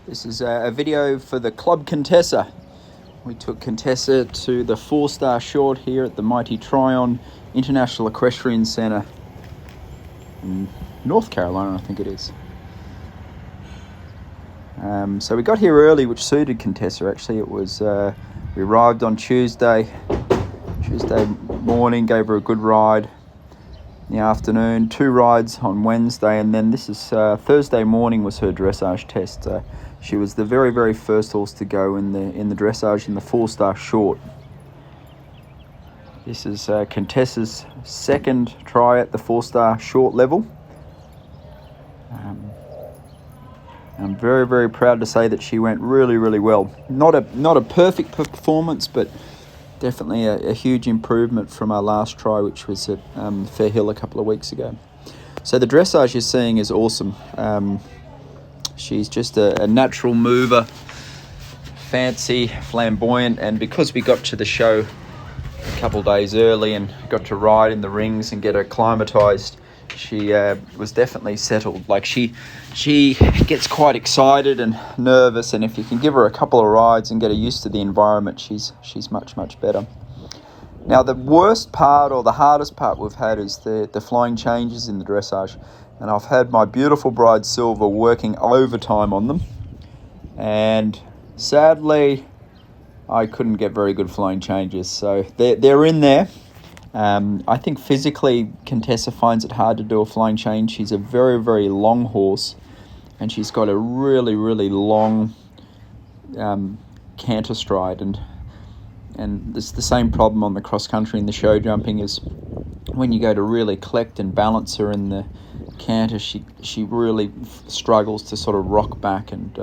This is a video for the Club Contessa. We took Contessa to the 4-star short here at the mighty Tryon International Equestrian Centre in North Carolina, I think it is. So we got here early, which suited Contessa. Actually, it was we arrived on Tuesday morning, gave her a good ride in the afternoon, 2 rides on Wednesday, and then this is Thursday morning was her dressage test. She was the very first horse to go in the dressage in the 4-star short. This is Contessa's second try at the 4-star short level. I'm very proud to say that she went really well. Not a perfect performance, but definitely a huge improvement from our last try, which was at Fair Hill a couple of weeks ago. So the dressage you're seeing is awesome. She's just a natural mover, fancy, flamboyant, and because we got to the show a couple of days early and got to ride in the rings and get her acclimatized, she was definitely settled. Like she gets quite excited and nervous, and if you can give her a couple of rides and get her used to the environment, she's much better. Now the worst part or the hardest part we've had is the flying changes in the dressage, and I've had my beautiful bride Silver working overtime on them, and sadly I couldn't get very good flying changes, so they're in there. I think physically Contessa finds it hard to do a flying change. She's a very long horse, and she's got a really long canter stride, and there's the same problem on the cross country and the show jumping. Is when you go to really collect and balance her in the canter, she really struggles to sort of rock back. And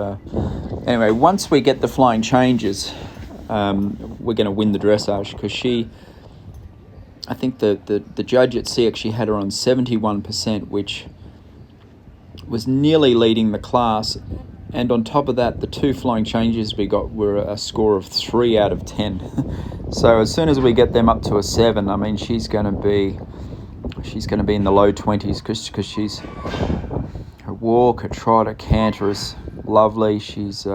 anyway, once we get the flying changes, we're going to win the dressage, because I think the judge at SEAC, she had her on 71%, which was nearly leading the class. And on top of that, the 2 flying changes we got were a score of 3 out of 10. So as soon as we get them up to a 7, I mean, she's going to be in the low 20s, because she's, her walk, her trot, her canter is lovely. She's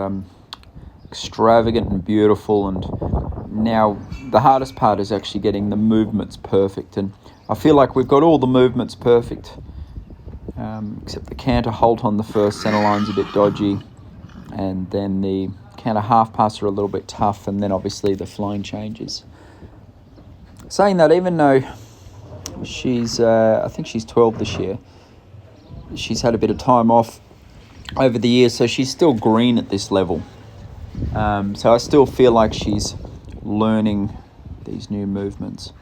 extravagant and beautiful, and now the hardest part is actually getting the movements perfect, and I feel like we've got all the movements perfect, except the canter halt on the first centre line's a bit dodgy, and then the canter half pass are a little bit tough, and then obviously the flying changes. Saying that, even though she's I think she's 12 this year, she's had a bit of time off over the years, so she's still green at this level. So I still feel like she's learning these new movements.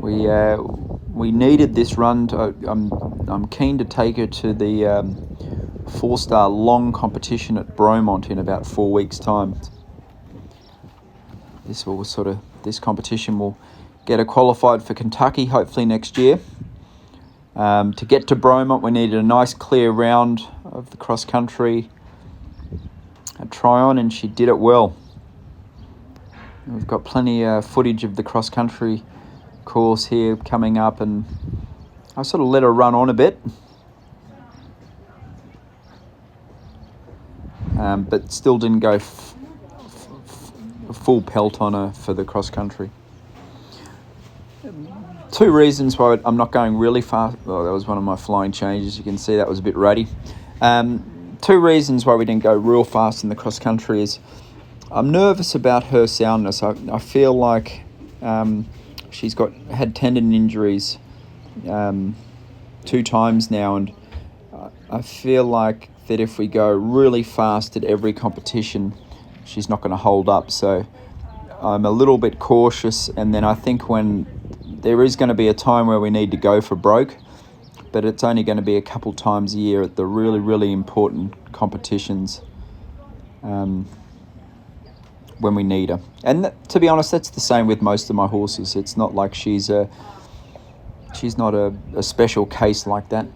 We needed this run. I'm keen to take her to the 4-star long competition at Bromont in about 4 weeks' time. This competition will get her qualified for Kentucky hopefully next year. To get to Bromont, we needed a nice clear round of the cross country at Tryon, and she did it well. We've got plenty of footage of the cross country course here coming up, and I sort of let her run on a bit, but still didn't go full pelt on her for the cross country. 2 reasons why I'm not going really fast. Well, that was one of my flying changes. You can see that was a bit ratty. 2 reasons why we didn't go real fast in the cross country is I'm nervous about her soundness. I feel like she's had tendon injuries 2 times now, and I feel like that if we go really fast at every competition, she's not going to hold up. So I'm a little bit cautious, and then I think when there is going to be a time where we need to go for broke, but it's only going to be a couple times a year at the really important competitions when we need her. And to be honest, that's the same with most of my horses. It's not like she's not a special case like that.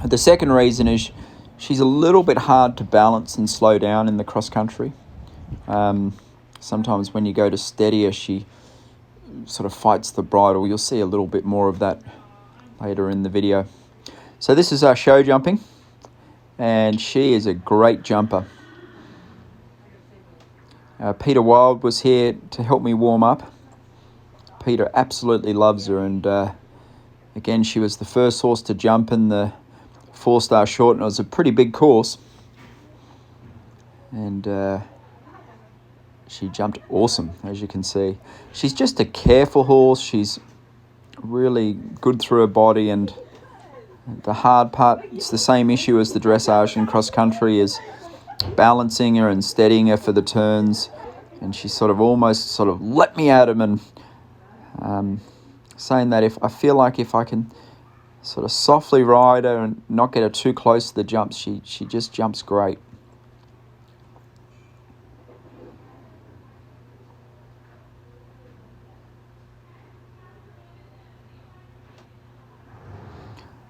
The second reason is she's a little bit hard to balance and slow down in the cross country. Sometimes when you go to steady her, she sort of fights the bridle. You'll see a little bit more of that later in the video. So this is our show jumping, and she is a great jumper. Peter Wild was here to help me warm up. Peter absolutely loves her, and again, she was the first horse to jump in the 4-star short, and it was a pretty big course. And she jumped awesome, as you can see. She's just a careful horse. She's really good through her body, and the hard part, it's the same issue as the dressage and cross country, is balancing her and steadying her for the turns. And she almost let me at him, and saying that if I can sort of softly ride her and not get her too close to the jumps, she just jumps great.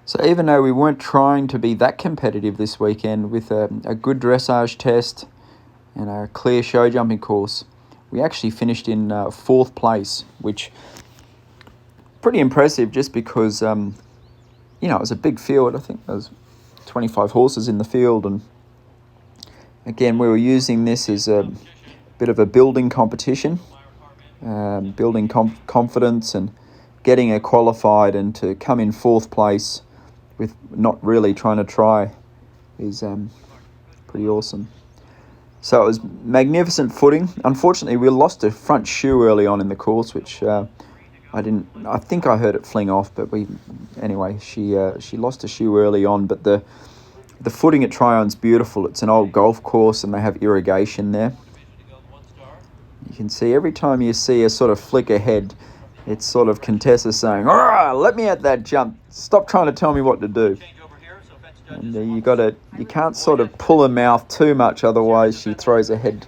So even though we weren't trying to be that competitive this weekend with a good dressage test and a clear show jumping course, we actually finished in 4th place, which pretty impressive just because, it was a big field. I think there was 25 horses in the field. And again, we were using this as a bit of a building competition, building confidence and getting her qualified, and to come in 4th place with not really trying to try is pretty awesome. So it was magnificent footing. Unfortunately, we lost a front shoe early on in the course, which I think I heard it fling off, but she lost a shoe early on. But the footing at Tryon's beautiful. It's an old golf course, and they have irrigation there. You can see every time you see her sort of flick ahead, it's sort of Contessa saying, let me at that jump. Stop trying to tell me what to do. And you can't sort of pull her mouth too much, otherwise she throws her head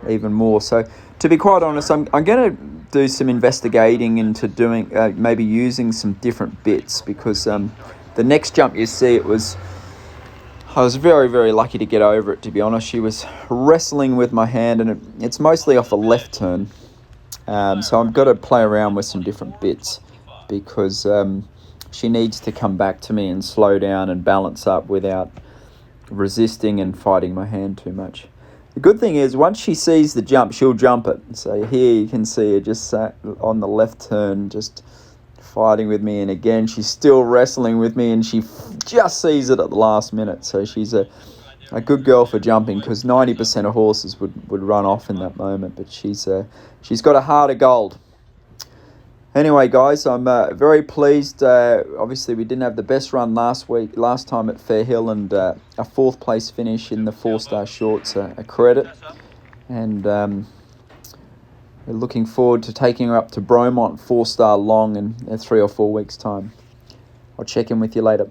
even more. So to be quite honest, I'm going to do some investigating into doing maybe using some different bits, because the next jump you see, I was very, very lucky to get over it, to be honest. She was wrestling with my hand, and it's mostly off a left turn. So I've got to play around with some different bits, because she needs to come back to me and slow down and balance up without resisting and fighting my hand too much. The good thing is, once she sees the jump, she'll jump it. So here you can see her just sat on the left turn, just fighting with me. And again, she's still wrestling with me, and she just sees it at the last minute. So she's a good girl for jumping, because 90% of horses would run off in that moment. But she's got a heart of gold. Anyway, guys, I'm very pleased. Obviously, we didn't have the best run last time at Fairhill, and a 4th place finish in the 4-star shorts, a credit. And we're looking forward to taking her up to Bromont 4-star long in 3 or 4 weeks' time. I'll check in with you later.